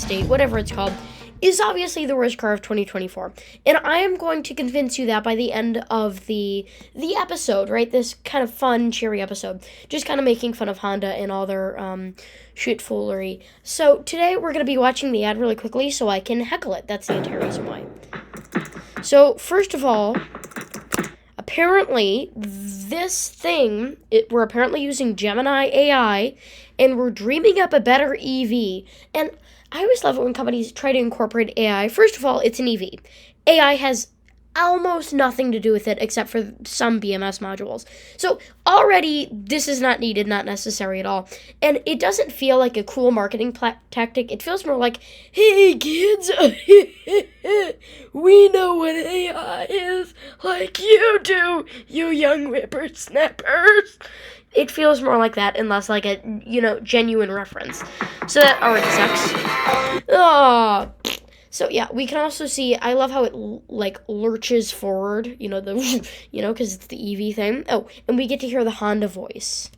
prostate, whatever it's called, is obviously the worst car of 2024. And I am going to convince you that by the end of the episode, right? This kind of fun, cheery episode. Just kind of making fun of Honda and all their shitfoolery. So today we're going to be watching the ad really quickly so I can heckle it. That's the entire reason why. So first of all, apparently this thing, we're apparently using Gemini AI and we're dreaming up a better EV. And I always love it when companies try to incorporate AI. First of all, it's an EV. AI has almost nothing to do with it except for some BMS modules. So already this is not needed, not necessary at all. And it doesn't feel like a cool marketing tactic. It feels more like, hey kids, we know what AI is like you do, you young whippersnappers. It feels more like that and less like a, genuine reference. So that already sucks. Oh. So yeah, we can also see, I love how it lurches forward, because it's the EV thing. Oh, and we get to hear the Honda voice.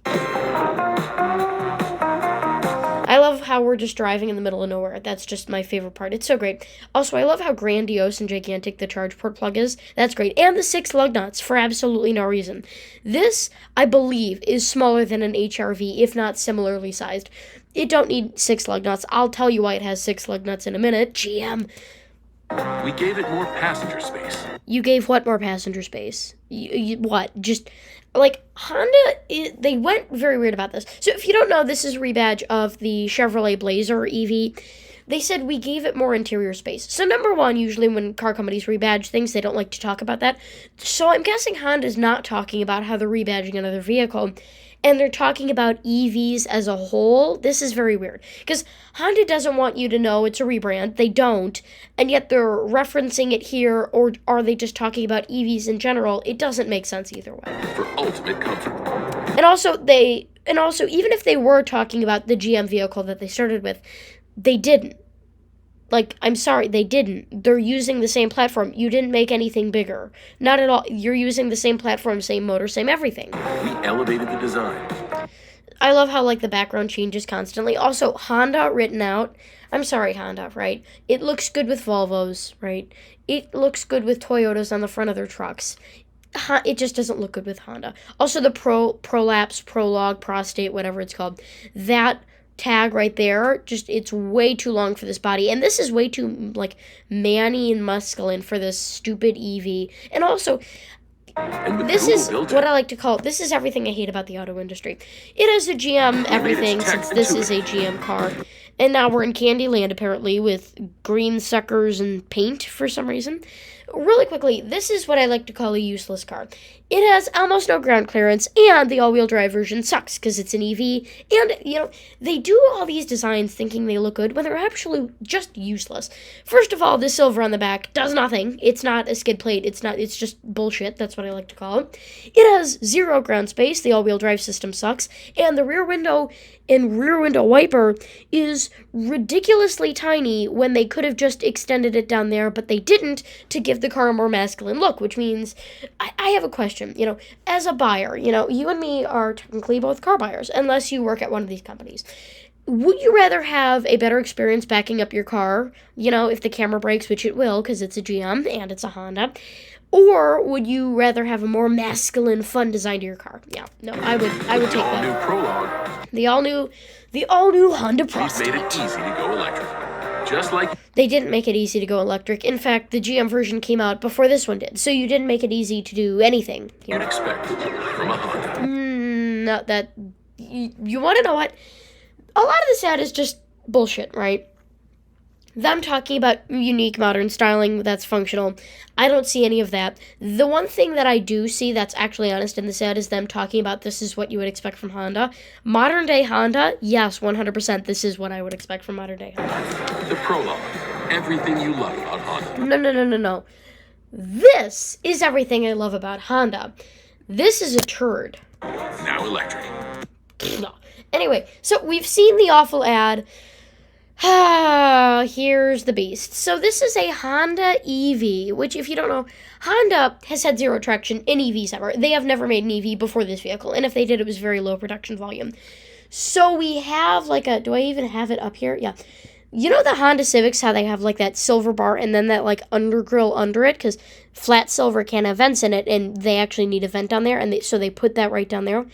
I love how we're just driving in the middle of nowhere. That's just my favorite part. It's so great. Also, I love how grandiose and gigantic the charge port plug is. That's great. And the 6 lug nuts for absolutely no reason. This, I believe, is smaller than an HRV, if not similarly sized. It don't need 6 lug nuts. I'll tell you why it has 6 lug nuts in a minute. GM. We gave it more passenger space. You gave what more passenger space? What? Just, Honda, they went very weird about this. So if you don't know, this is a rebadge of the Chevrolet Blazer EV. They said we gave it more interior space. So number one, usually when car companies rebadge things, they don't like to talk about that. So I'm guessing Honda's not talking about how they're rebadging another vehicle. And they're talking about EVs as a whole. This is very weird. Because Honda doesn't want you to know it's a rebrand. They don't. And yet they're referencing it here. Or are they just talking about EVs in general? It doesn't make sense either way. For ultimate comfort. And also, even if they were talking about the GM vehicle that they started with, they didn't. I'm sorry, they didn't. They're using the same platform. You didn't make anything bigger. Not at all. You're using the same platform, same motor, same everything. We elevated the design. I love how, the background changes constantly. Also, Honda written out. I'm sorry, Honda, right? It looks good with Volvos, right? It looks good with Toyotas on the front of their trucks. It just doesn't look good with Honda. Also, the Prolapse, Prologue, Prostate, whatever it's called, that tag right there, it's way too long for this body, and this is way too manny and masculine for this stupid EV. And also, this is what I like to call, this is everything I hate about the auto industry. It has a GM everything, since this is a GM car, and now we're in Candyland apparently with green suckers and paint for some reason. Really quickly, this is what I like to call a useless car. It has almost no ground clearance, and the all-wheel drive version sucks because it's an EV. And, they do all these designs thinking they look good when they're actually just useless. First of all, the silver on the back does nothing. It's not a skid plate. It's just bullshit. That's what I like to call it. It has 0 ground space. The all-wheel drive system sucks. And the rear window and rear window wiper is ridiculously tiny when they could have just extended it down there, but they didn't to give the car a more masculine look, which means I have a question. As a buyer, you and me are technically both car buyers, unless you work at one of these companies. Would you rather have a better experience backing up your car, if the camera breaks, which it will, because it's a GM and it's a Honda, or would you rather have a more masculine, fun design to your car? Yeah, no, I would take that. The all-new Prologue. The all-new Honda Prologue. We've made it easy to go electric. Just like... They didn't make it easy to go electric. In fact, the GM version came out before this one did, so you didn't make it easy to do anything. You'd expect from a Honda. No, that... You want to know what? A lot of this ad is just bullshit, right? Them talking about unique modern styling that's functional. I don't see any of that. The one thing that I do see that's actually honest in this ad is them talking about this is what you would expect from Honda. Modern day Honda, yes, 100%. This is what I would expect from modern day Honda. The Prologue. Everything you love about Honda. No. This is everything I love about Honda. This is a turd. Now electric. No. Anyway, so we've seen the awful ad. Here's the beast. So this is a Honda EV, which if you don't know, Honda has had 0 traction in EVs ever. They have never made an EV before this vehicle, and if they did, it was very low production volume. So we have do I even have it up here? Yeah. You know the Honda Civics, how they have like that silver bar and then that like undergrill under it, because flat silver can't have vents in it, and they actually need a vent down there, and so they put that right down there.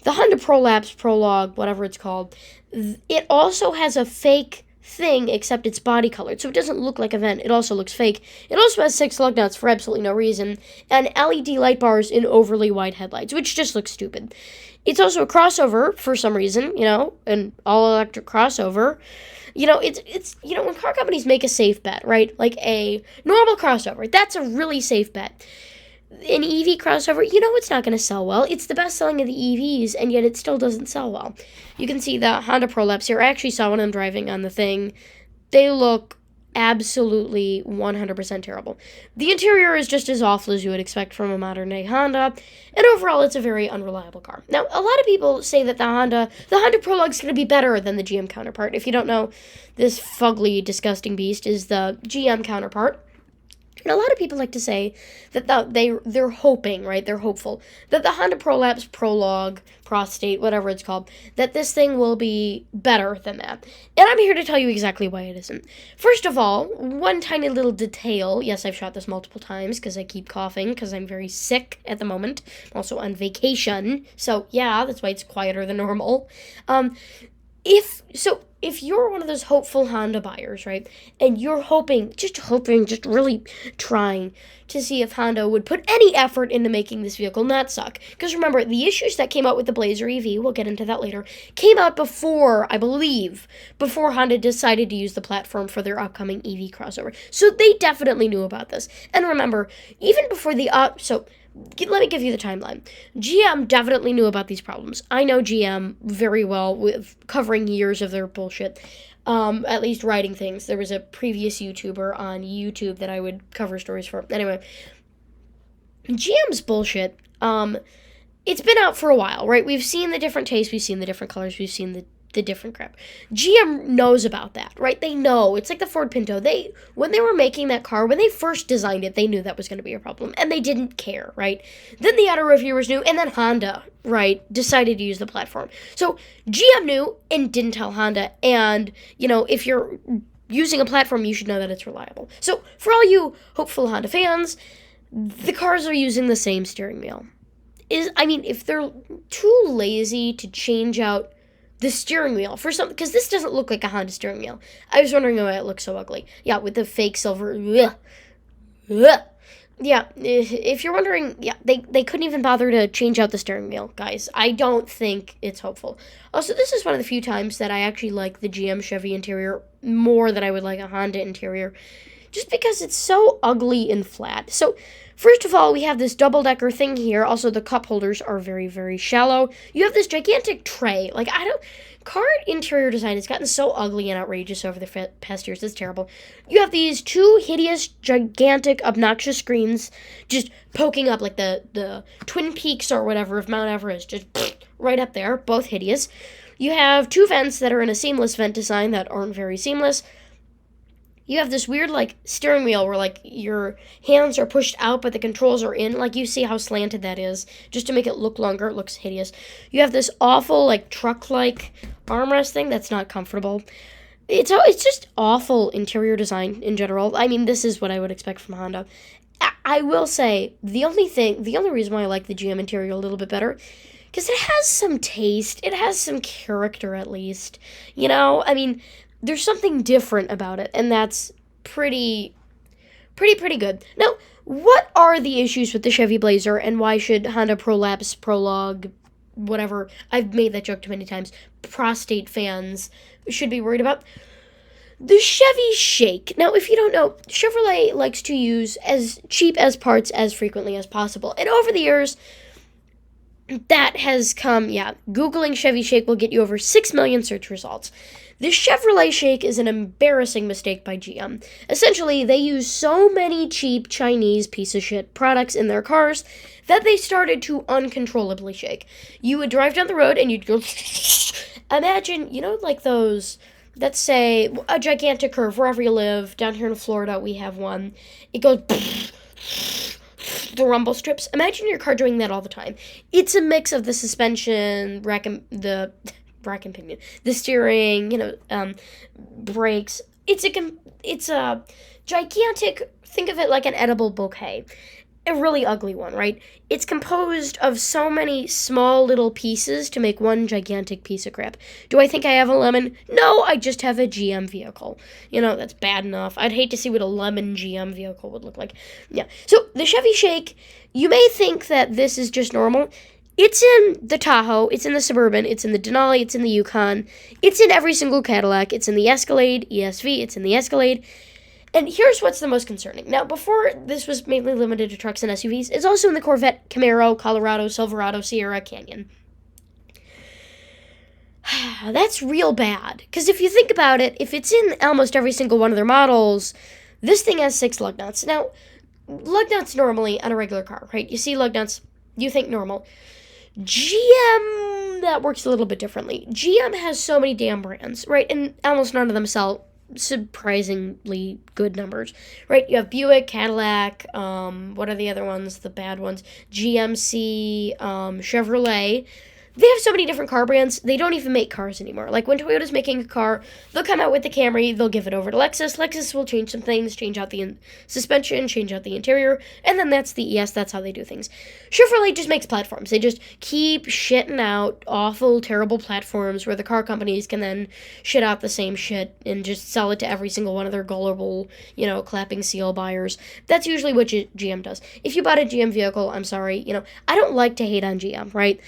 The Honda Prologue, whatever it's called, it also has a fake thing, except it's body colored, so it doesn't look like a vent. It also looks fake. It also has 6 lug nuts for absolutely no reason, and LED light bars in overly wide headlights, which just looks stupid. It's also a crossover for some reason, an all-electric crossover. It's when car companies make a safe bet, right? Like a normal crossover, that's a really safe bet. An EV crossover, it's not going to sell well. It's the best selling of the EVs, and yet it still doesn't sell well. You can see the Honda Prolapse here. I actually saw one of them driving on the thing. They look absolutely 100% terrible. The interior is just as awful as you would expect from a modern-day Honda, and overall, it's a very unreliable car. Now, a lot of people say that the Honda Prologue is going to be better than the GM counterpart. If you don't know, this fugly, disgusting beast is the GM counterpart. And a lot of people like to say that they're hoping, right? They're hopeful that the Honda Prolapse, Prologue, Prostate, whatever it's called, that this thing will be better than that. And I'm here to tell you exactly why it isn't. First of all, one tiny little detail. Yes, I've shot this multiple times because I keep coughing because I'm very sick at the moment. I'm also on vacation. So, yeah, that's why it's quieter than normal. If you're one of those hopeful Honda buyers, right, and you're hoping, just really trying to see if Honda would put any effort into making this vehicle not suck. Because remember, the issues that came out with the Blazer EV, we'll get into that later, came out before Honda decided to use the platform for their upcoming EV crossover. So they definitely knew about this. And remember, even before let me give you the timeline. GM definitely knew about these problems. I know GM very well with covering years of their bullshit, at least writing things. There was a previous YouTuber on YouTube that I would cover stories for. Anyway, GM's bullshit, it's been out for a while, right? We've seen the different tastes, we've seen the different colors, we've seen the different crap. GM knows about that, right? They know. It's like the Ford Pinto. When they were making that car, when they first designed it, they knew that was going to be a problem, and they didn't care, right? Then the auto reviewers knew, and then Honda, right, decided to use the platform. So GM knew and didn't tell Honda, and, if you're using a platform, you should know that it's reliable. So for all you hopeful Honda fans, the cars are using the same steering wheel. If they're too lazy to change out the steering wheel for something, because this doesn't look like a Honda steering wheel. I was wondering why it looks so ugly. Yeah, with the fake silver. Yeah, if you're wondering, they couldn't even bother to change out the steering wheel, guys. I don't think it's hopeful. Also, this is one of the few times that I actually like the GM Chevy interior more than I would like a Honda interior, just because it's so ugly and flat. So, first of all, we have this double-decker thing here. Also, the cup holders are very, very shallow. You have this gigantic tray. Car interior design has gotten so ugly and outrageous over the past years. It's terrible. You have these 2 hideous, gigantic, obnoxious screens just poking up like the Twin Peaks or whatever of Mount Everest, just right up there, both hideous. You have 2 vents that are in a seamless vent design that aren't very seamless. You have this weird, steering wheel where, your hands are pushed out, but the controls are in. You see how slanted that is. Just to make it look longer, it looks hideous. You have this awful, truck-like armrest thing that's not comfortable. It's just awful interior design in general. This is what I would expect from Honda. I will say, the only reason why I like the GM interior a little bit better, because it has some taste. It has some character, at least. There's something different about it, and that's pretty good. Now, what are the issues with the Chevy Blazer, and why should Honda Prolapse, Prologue, whatever, I've made that joke too many times, prostate fans should be worried about? The Chevy Shake. Now, if you don't know, Chevrolet likes to use as cheap as parts as frequently as possible, and over the years, that has come, Googling Chevy Shake will get you over 6 million search results. The Chevrolet Shake is an embarrassing mistake by GM. Essentially, they use so many cheap Chinese piece of shit products in their cars that they started to uncontrollably shake. You would drive down the road and you'd go, imagine, those, let's say, a gigantic curve wherever you live. Down here in Florida, we have one. It goes, the rumble strips. Imagine your car doing that all the time. It's a mix of the suspension, rack and pinion. The steering, brakes. It's a gigantic. Think of it like an edible bouquet. A really ugly one, right? It's composed of so many small little pieces to make one gigantic piece of crap. Do I think I have a lemon? No, I just have a GM vehicle. That's bad enough. I'd hate to see what a lemon GM vehicle would look like. Yeah. So the Chevy Shake, you may think that this is just normal. It's in the Tahoe, it's in the Suburban, it's in the Denali, it's in the Yukon, it's in every single Cadillac, it's in the Escalade, ESV, it's in the Escalade. And here's what's the most concerning. Now, before this was mainly limited to trucks and SUVs, it's also in the Corvette, Camaro, Colorado, Silverado, Sierra, Canyon. That's real bad. Because if you think about it, if it's in almost every single one of their models, this thing has 6 lug nuts. Now, lug nuts normally on a regular car, right? You see lug nuts, you think normal. GM, that works a little bit differently. GM has so many damn brands, right? And almost none of them sell surprisingly good numbers, right? You have Buick, Cadillac, what are the other ones, the bad ones? GMC, Chevrolet. They have so many different car brands, they don't even make cars anymore. Like, when Toyota's making a car, they'll come out with the Camry, they'll give it over to Lexus. Lexus will change some things, change out the suspension, change out the interior, and then that's the ES, that's how they do things. Chevrolet just makes platforms. They just keep shitting out awful, terrible platforms where the car companies can then shit out the same shit and just sell it to every single one of their gullible, clapping seal buyers. That's usually what GM does. If you bought a GM vehicle, I'm sorry, I don't like to hate on GM, right?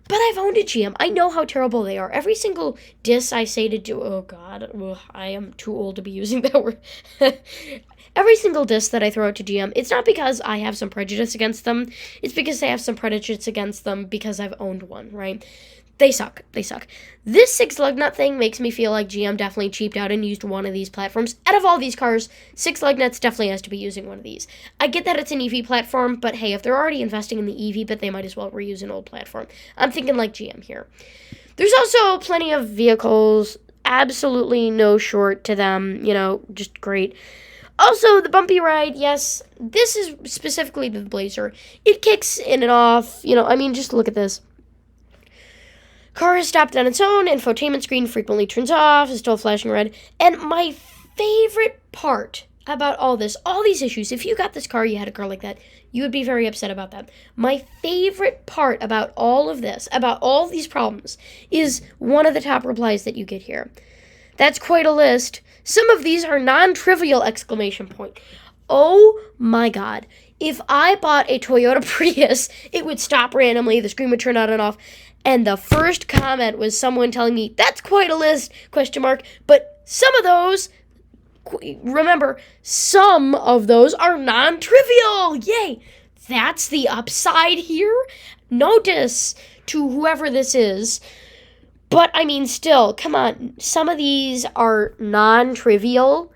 But I've owned a GM. I know how terrible they are. Every single diss I say to do... Oh, God. Ugh, I am too old to be using that word. Every single diss that I throw out to GM, it's not because I have some prejudice against them. It's because I have some prejudice against them because I've owned one, right? They suck. They suck. This 6 lug nut thing makes me feel like GM definitely cheaped out and used one of these platforms. Out of all these cars, 6 lug nuts definitely has to be using one of these. I get that it's an EV platform, but hey, if they're already investing in the EV, but they might as well reuse an old platform. I'm thinking like GM here. There's also plenty of vehicles, absolutely no short to them, just great. Also, the bumpy ride, yes, this is specifically the Blazer. It kicks in and off, just look at this. Car has stopped on its own, infotainment screen frequently turns off, is still flashing red. And my favorite part about all these issues, if you got this car, you had a car like that, you would be very upset about that. My favorite part about all of this, about all these problems, is one of the top replies that you get here. That's quite a list. Some of these are non-trivial! Oh my God. If I bought a Toyota Prius, it would stop randomly, the screen would turn on and off, and the first comment was someone telling me, that's quite a list, ? But some of those, remember, some of those are non-trivial. Yay! That's the upside here. Notice to whoever this is. But, still, come on. Some of these are non-trivial.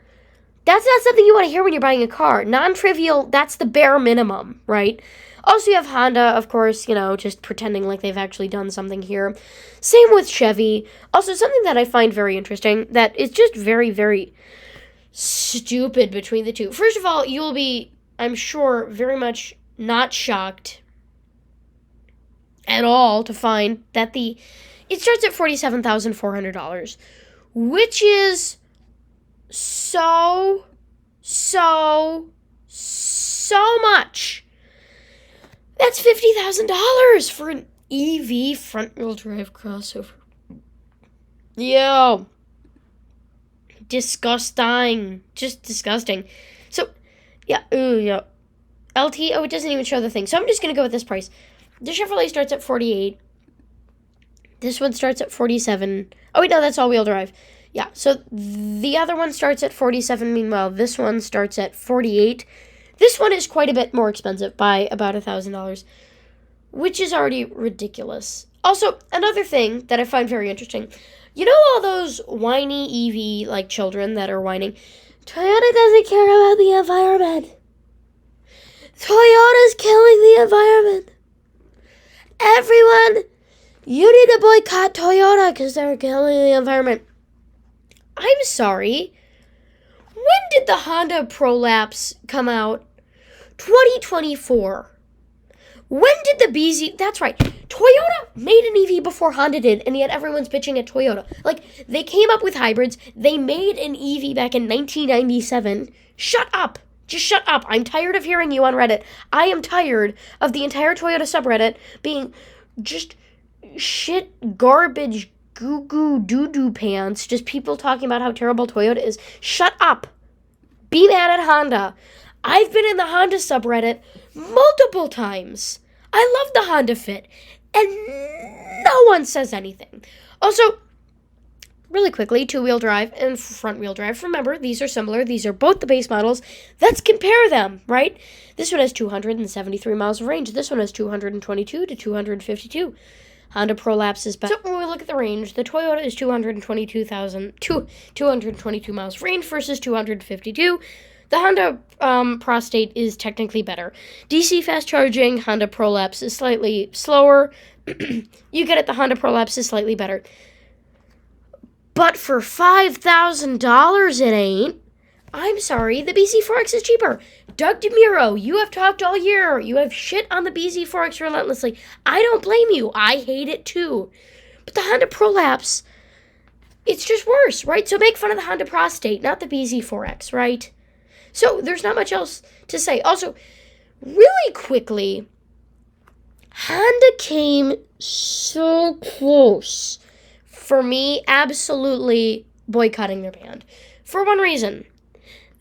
That's not something you want to hear when you're buying a car. Non-trivial, that's the bare minimum, right? Also, you have Honda, of course, just pretending like they've actually done something here. Same with Chevy. Also, something that I find very interesting, that is just very, very stupid between the two. First of all, you will be, I'm sure, very much not shocked at all to find that it starts at $47,400, which is so much. That's $50,000 for an EV front-wheel drive crossover. Yo. Disgusting. Just disgusting. So, yeah. Ooh, yeah. LT, it doesn't even show the thing. So I'm just going to go with this price. The Chevrolet starts at $48,000. This one starts at $47,000. Oh, wait, no, that's all-wheel drive. Yeah, so the other one starts at $47,000. Meanwhile, this one starts at $48,000. This one is quite a bit more expensive by about $1,000, which is already ridiculous. Also, another thing that I find very interesting, all those whiny EV, children that are whining, Toyota doesn't care about the environment. Toyota's killing the environment. Everyone, you need to boycott Toyota because they're killing the environment. I'm sorry. When did the Honda Prolapse come out? 2024. When did the BZ... That's right. Toyota made an EV before Honda did, and yet everyone's bitching at Toyota. Like, they came up with hybrids. They made an EV back in 1997. Shut up. Just shut up. I'm tired of hearing you on Reddit. I am tired of the entire Toyota subreddit being just shit, garbage, goo-goo, doo-doo pants. Just people talking about how terrible Toyota is. Shut up. Be mad at Honda. I've been in the Honda subreddit multiple times. I love the Honda Fit, and no one says anything. Also, really quickly, two-wheel drive and front-wheel drive. Remember, these are similar. These are both the base models. Let's compare them, right? This one has 273 miles of range. This one has 222 to 252. Honda Prolapse is better. So when we look at the range, the Toyota is 222 miles of range versus 252. The Honda Prostate is technically better. DC fast charging, Honda Prolapse is slightly slower. You get it, the Honda Prolapse is slightly better. But for $5,000 it ain't. I'm sorry, the BZ4X is cheaper. Doug DeMuro, you have talked all year. You have shit on the BZ4X relentlessly. I don't blame you. I hate it too. But the Honda Prolapse, it's just worse, right? So make fun of the Honda Prostate, not the BZ4X, right? So there's not much else to say. Also, really quickly, Honda came so close for me absolutely boycotting their band. For one reason.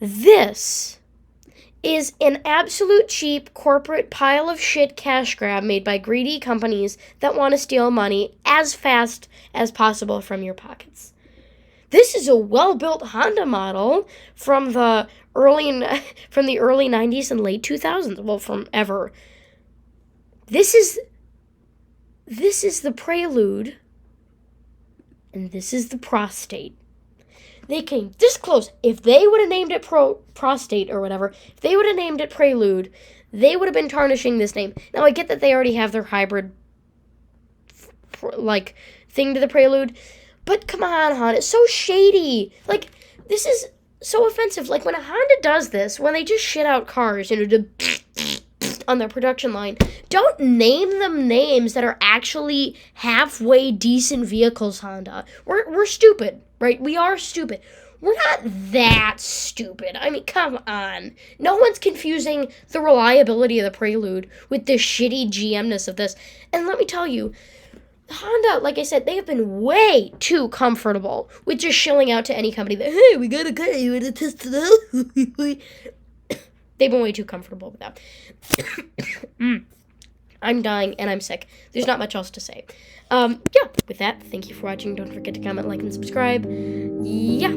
This is an absolute cheap corporate pile of shit cash grab made by greedy companies that want to steal money as fast as possible from your pockets. This is a well-built Honda model from the early 90s and late 2000s. Well, from ever. This is the Prelude, and this is the Prostate. They came this close. If they would have named it Prostate or whatever, if they would have named it Prelude, they would have been tarnishing this name. Now, I get that they already have their hybrid, thing to the Prelude, but come on, Honda, it's so shady. Like, this is so offensive. Like, when a Honda does this, when they just shit out cars, on their production line, don't name them names that are actually halfway decent vehicles, Honda. We're stupid, right? We are stupid. We're not that stupid. I mean, come on. No one's confusing the reliability of the Prelude with the shitty GM-ness of this. And let me tell you, Honda, like I said, they have been way too comfortable with just shilling out to any company that, hey, we gotta cut you in a test it out. They've been way too comfortable with that. I'm dying and I'm sick. There's not much else to say. With that, thank you for watching. Don't forget to comment, like, and subscribe. Yeah.